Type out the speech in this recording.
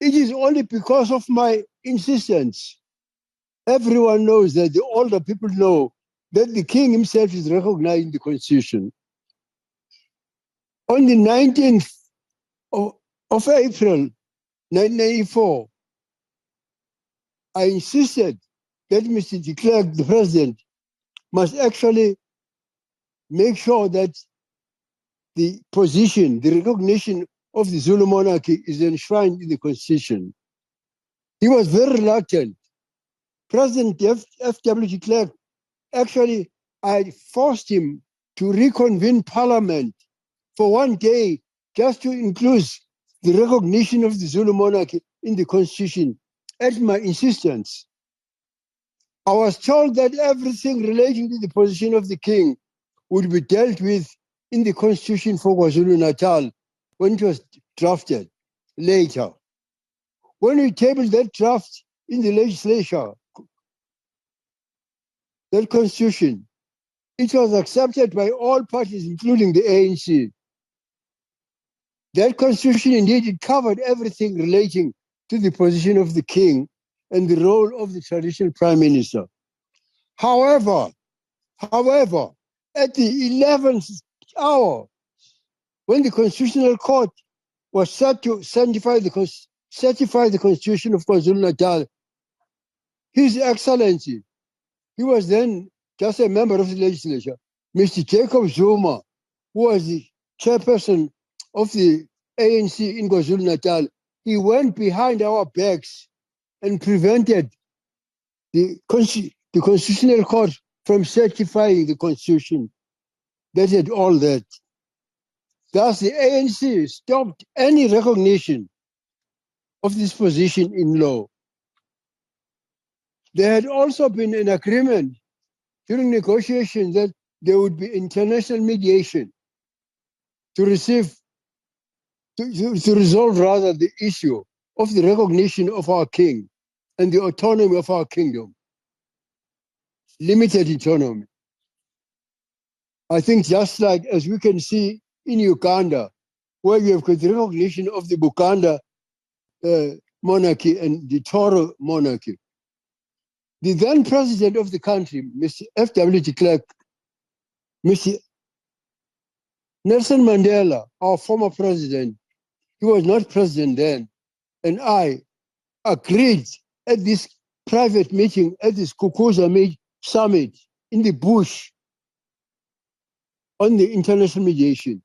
It is only because of my insistence. Everyone knows that, the older people know that the king himself is recognized in the constitution. On the 19th of April, 1994, I insisted that Mr. de Klerk, the president, must actually make sure that the position, the recognition of the Zulu monarchy is enshrined in the constitution. He was very reluctant. President F.W. de Klerk, actually, I forced him to reconvene parliament for one day just to include the recognition of the Zulu monarchy in the constitution at my insistence. I was told that everything relating to the position of the king would be dealt with in the constitution for KwaZulu-Natal when it was drafted later. When we tabled that draft in the legislature, that constitution, it was accepted by all parties, including the ANC. That constitution, indeed, it covered everything relating to the position of the king and the role of the traditional prime minister. However, at the 11th hour, when the Constitutional Court was set to certify the Constitution of KwaZulu-Natal, His Excellency, he was then just a member of the legislature, Mr. Jacob Zuma, who was the chairperson of the ANC in KwaZulu-Natal, he went behind our backs and prevented the Constitutional Court from certifying the Constitution. That had all that. Thus, the ANC stopped any recognition of this position in law. There had also been an agreement during negotiations that there would be international mediation to resolve rather the issue of the recognition of our king and the autonomy of our kingdom, limited autonomy. I think just like as we can see in Uganda, where you have got the recognition of the Buganda monarchy and the Toro monarchy. The then president of the country, Mr. F.W. de Klerk, Mr. Nelson Mandela, our former president, he was not president then, and I agreed at this private meeting, at this Kukuza summit in the bush on the international mediation.